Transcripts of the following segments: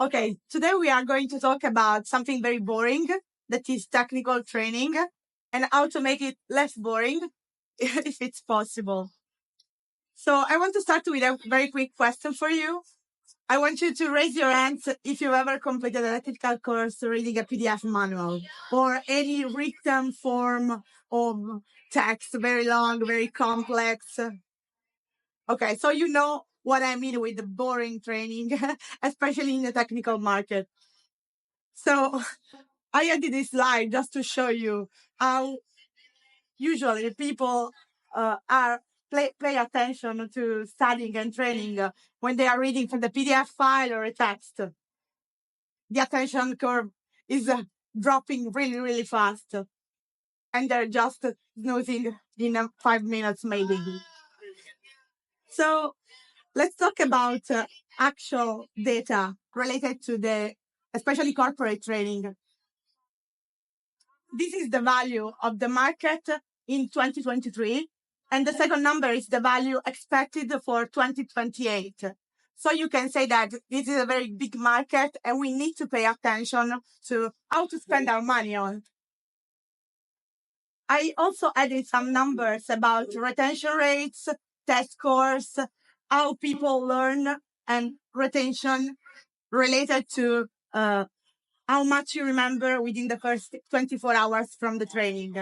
Okay, today we are going to talk about something very boring, that is technical training, and how to make it less boring if it's possible. So I want to start with a very quick question for you. I want you to raise your hands if you've ever completed a technical course reading a PDF manual or any written form of text, very long, very complex. Okay, so you know what I mean with the boring training, especially in the technical market. So I added this slide just to show you how usually people are pay attention to studying and training when they are reading from the PDF file or a text. The attention curve is dropping really, really fast, and they're just snoozing in 5 minutes maybe. So let's talk about actual data related to the, especially corporate training. This is the value of the market in 2023. And the second number is the value expected for 2028. So you can say that this is a very big market and we need to pay attention to how to spend our money on. I also added some numbers about retention rates, test scores, how people learn, and retention related to how much you remember within the first 24 hours from the training.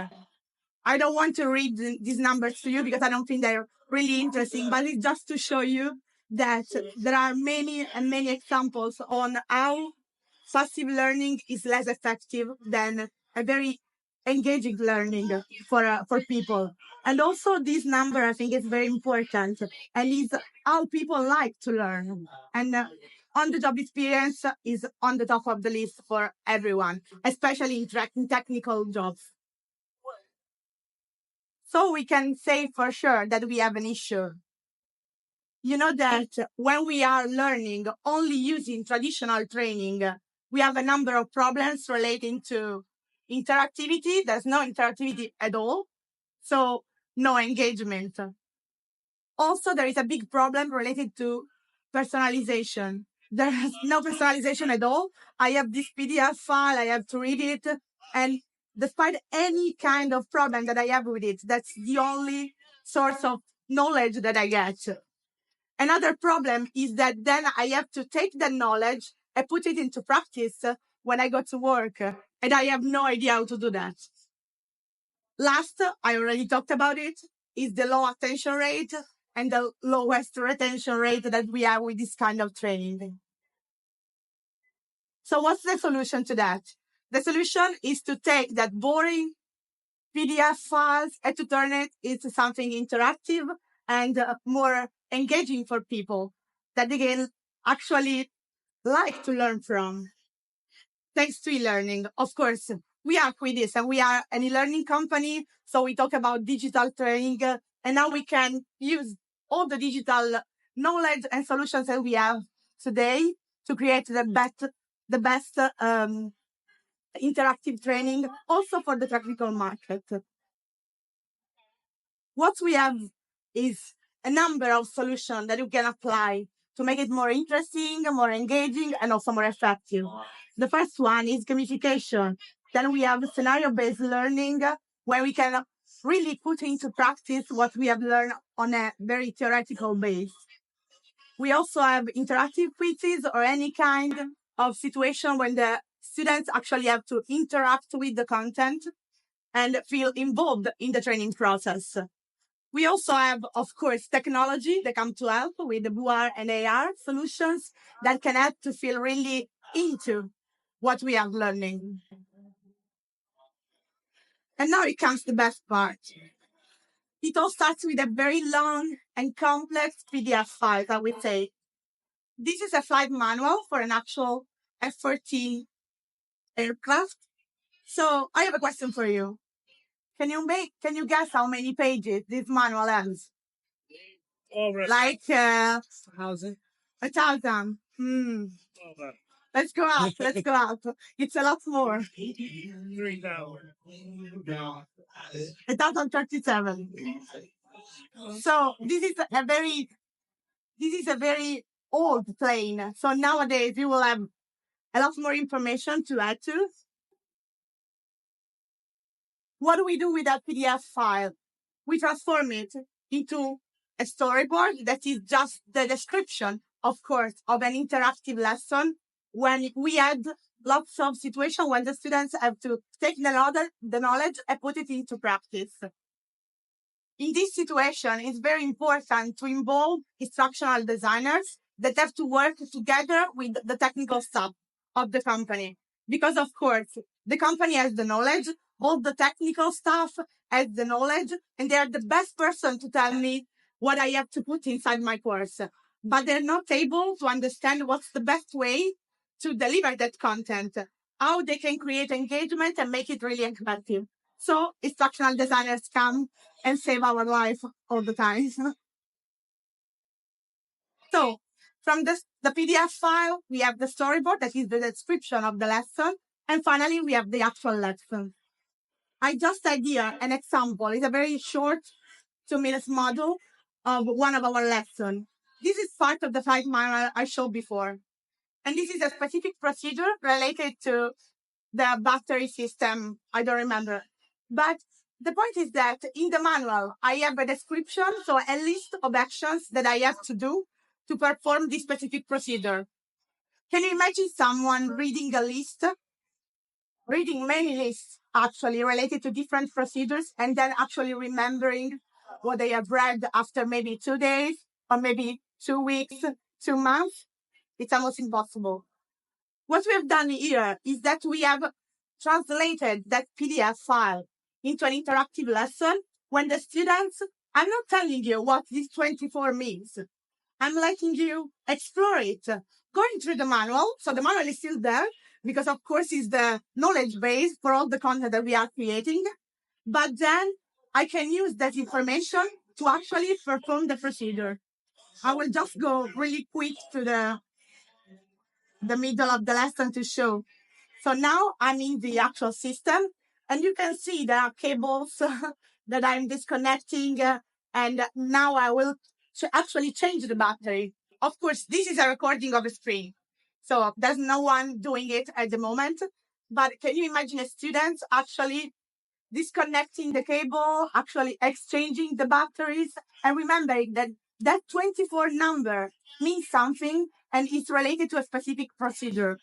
I don't want to read these numbers to you because I don't think they're really interesting, but it's just to show you that there are many and many examples on how passive learning is less effective than a very engaging learning for people. And also this number, I think, is very important and is how people like to learn. And on-the-job experience is on the top of the list for everyone, especially in technical jobs. So we can say for sure that we have an issue. You know that when we are learning only using traditional training, we have a number of problems relating to interactivity. There's no interactivity at all. So no engagement. Also, there is a big problem related to personalization. There is no personalization at all. I have this PDF file. I have to read it. And despite any kind of problem that I have with it, that's the only source of knowledge that I get. Another problem is that then I have to take that knowledge and put it into practice when I go to work. And I have no idea how to do that. Last, I already talked about it, is the low attention rate and the lowest retention rate that we have with this kind of training. So what's the solution to that? The solution is to take that boring PDF files and to turn it into something interactive and more engaging for people that they can actually like to learn from. Thanks to e-learning, of course, we are Quiddis and we are an e-learning company. So we talk about digital training and now we can use all the digital knowledge and solutions that we have today to create the best interactive training also for the technical market. What we have is a number of solutions that you can apply to make it more interesting, more engaging, and also more effective. The first one is gamification. Then we have scenario-based learning, where we can really put into practice what we have learned on a very theoretical base. We also have interactive quizzes or any kind of situation when the students actually have to interact with the content and feel involved in the training process. We also have, of course, technology that come to help with the VR and AR solutions that can help to feel really into what we are learning. And now it comes the best part. It all starts with a very long and complex PDF file, I would say. This is a flight manual for an actual F-14 aircraft. So I have a question for you. Can you guess how many pages this manual has? Like 1,000. 1,000. Let's go up. Let's go up. It's a lot more. 1,037. So this is a very old plane. So nowadays you will have a lot more information to add to. What do we do with that PDF file? We transform it into a storyboard that is just the description, of course, of an interactive lesson when we add lots of situations when the students have to take the knowledge and put it into practice. In this situation, it's very important to involve instructional designers that have to work together with the technical staff of the company. Because of course, the company has the knowledge, all the technical staff has the knowledge, and they are the best person to tell me what I have to put inside my course. But they're not able to understand what's the best way to deliver that content, how they can create engagement and make it really effective. So instructional designers come and save our life all the time. So from the PDF file, we have the storyboard that is the description of the lesson. And finally, we have the actual lesson. I just had here an example. It's a very short 2 minutes model of one of our lessons. This is part of the 5 mile I showed before. And this is a specific procedure related to the battery system. I don't remember. But the point is that in the manual, I have a description, so a list of actions that I have to do to perform this specific procedure. Can you imagine someone reading a list, reading many lists actually related to different procedures, and then actually remembering what they have read after maybe 2 days or maybe 2 weeks, 2 months? It's almost impossible. What we have done here is that we have translated that PDF file into an interactive lesson when the students, I'm not telling you what this 24 means. I'm letting you explore it, going through the manual. So the manual is still there because of course it's the knowledge base for all the content that we are creating. But then I can use that information to actually perform the procedure. I will just go really quick to the middle of the lesson to show. So now I'm in the actual system and you can see there are cables that I'm disconnecting and now I will actually change the battery. Of course, this is a recording of a screen. So there's no one doing it at the moment. But can you imagine a student actually disconnecting the cable, actually exchanging the batteries and remembering that that 24 number means something and it's related to a specific procedure.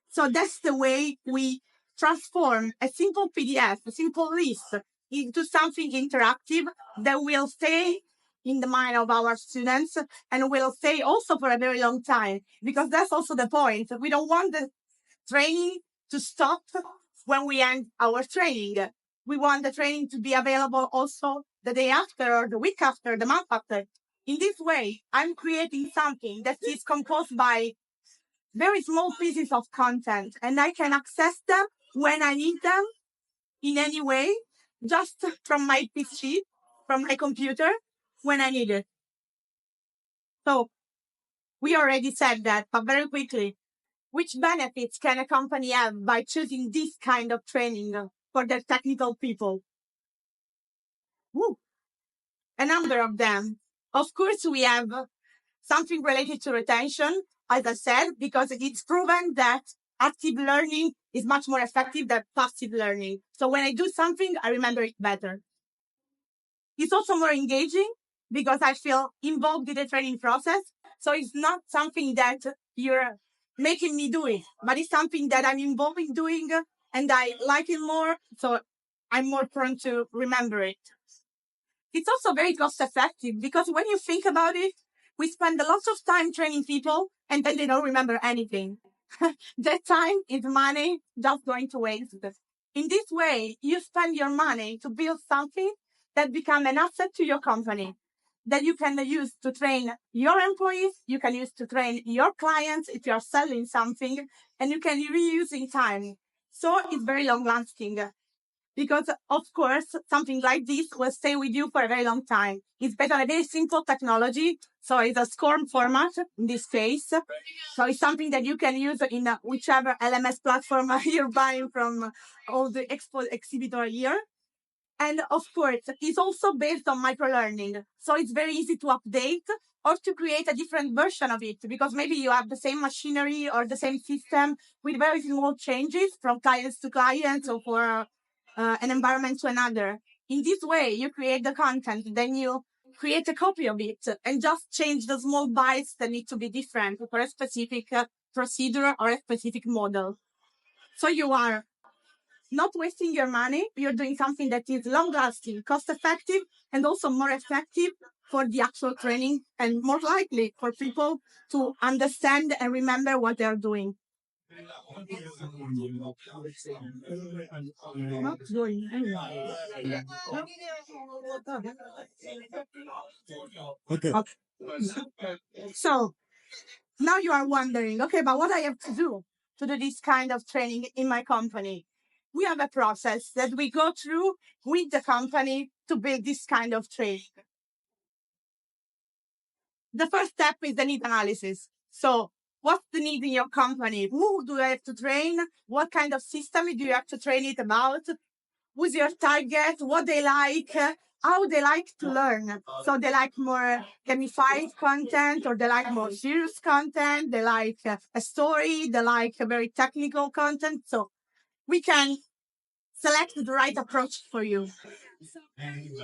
So that's the way we transform a simple PDF, a simple list into something interactive that will stay in the mind of our students and will stay also for a very long time. Because that's also the point. We don't want the training to stop when we end our training. We want the training to be available also the day after or the week after, the month after. In this way, I'm creating something that is composed by very small pieces of content and I can access them when I need them in any way, just from my PC, from my computer, when I need it. So we already said that, but very quickly, which benefits can a company have by choosing this kind of training for their technical people? Woo, a number of them. Of course, we have something related to retention, as I said, because it's proven that active learning is much more effective than passive learning. So when I do something, I remember it better. It's also more engaging because I feel involved in the training process. So it's not something that you're making me do it, but it's something that I'm involved in doing and I like it more. So I'm more prone to remember it. It's also very cost effective because when you think about it, we spend a lot of time training people and then they don't remember anything. That time is money just going to waste. In this way, you spend your money to build something that become an asset to your company that you can use to train your employees, you can use to train your clients if you're selling something, and you can reuse in time. So it's very long lasting because of course something like this will stay with you for a very long time. It's based on a very simple technology. So it's a SCORM format in this case. So it's something that you can use in whichever LMS platform you're buying from all the expo exhibitor here. And of course, it's also based on microlearning. So it's very easy to update or to create a different version of it because maybe you have the same machinery or the same system with very small changes from clients to clients or for an environment to another. In this way, you create the content, then you create a copy of it and just change the small bytes that need to be different for a specific procedure or a specific model. So you are not wasting your money. You're doing something that is long lasting, cost effective, and also more effective for the actual training and more likely for people to understand and remember what they're doing. Not doing. Okay. So now you are wondering, okay, but what I have to do this kind of training in my company? We have a process that we go through with the company to build this kind of training. The first step is the need analysis. So what's the need in your company? Who do you have to train? What kind of system do you have to train it about? Who's your target? What they like? How they like to learn. So they like more gamified content or they like more serious content. They like a story. They like a very technical content. So we can select the right approach for you.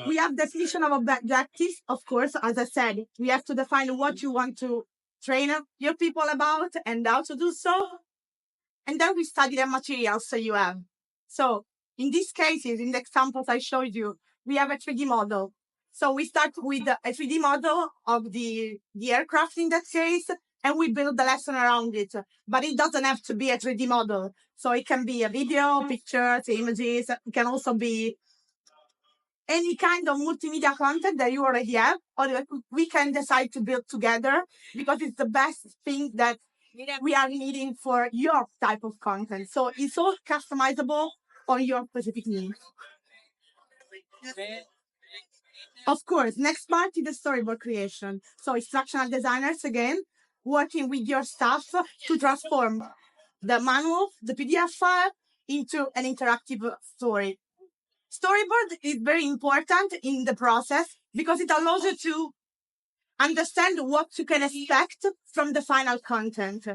We have definition of objectives, of course. As I said, we have to define what you want to train your people about and how to do so. And then we study the materials that you have. So in these cases, in the examples I showed you, we have a 3D model. So we start with a 3D model of the aircraft in that case, and we build the lesson around it. But it doesn't have to be a 3D model. So it can be a video, pictures, images. It can also be any kind of multimedia content that you already have, or that we can decide to build together because it's the best thing that we are needing for your type of content. So it's all customizable on your specific needs. Of course, next part is the storyboard creation. So instructional designers, again, working with your staff to transform the manual, the PDF file, into an interactive story. Storyboard is very important in the process because it allows you to understand what you can expect from the final content.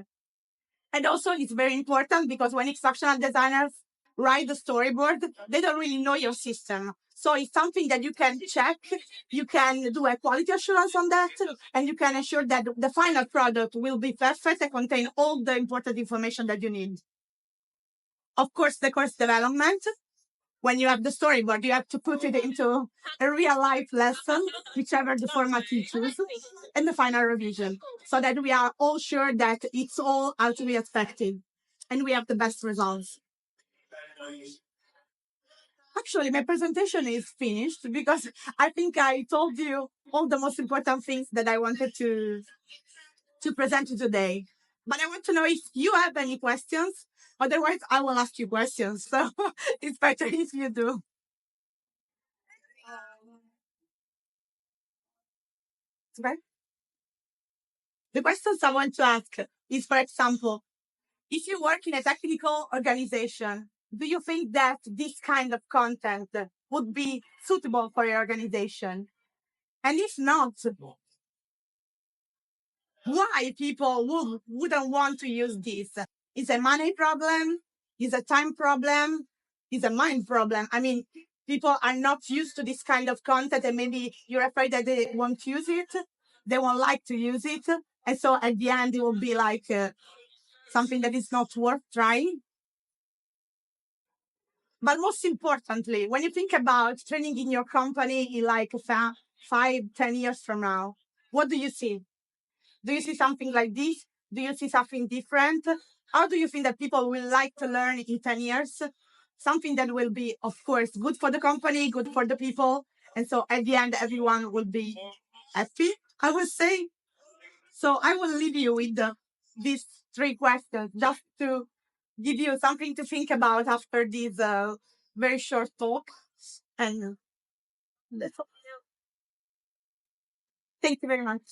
And also it's very important because when instructional designers write the storyboard, they don't really know your system. So it's something that you can check, you can do a quality assurance on that, and you can ensure that the final product will be perfect and contain all the important information that you need. Of course, the course development. When you have the storyboard, you have to put it into a real life lesson, whichever the format you choose, and the final revision, so that we are all sure that it's all as we expected and we have the best results. Actually, my presentation is finished because I think I told you all the most important things that I wanted to present you today. But I want to know if you have any questions. Otherwise, I will ask you questions. So it's better if you do. Okay? The questions I want to ask is, for example, if you work in a technical organization, do you think that this kind of content would be suitable for your organization? And if not, why people wouldn't want to use this? Is a money problem? Is a time problem? Is a mind problem? I mean, people are not used to this kind of content and maybe you're afraid that they won't use it. They won't like to use it. And so at the end, it will be like something that is not worth trying. But most importantly, when you think about training in your company in like 5, 10 years from now, what do you see? Do you see something like this? Do you see something different? How do you think that people will like to learn in 10 years? Something that will be, of course, good for the company, good for the people. And so at the end, everyone will be happy, I would say. So I will leave you with these 3 questions just to give you something to think about after this very short talk. And that's all. Thank you very much.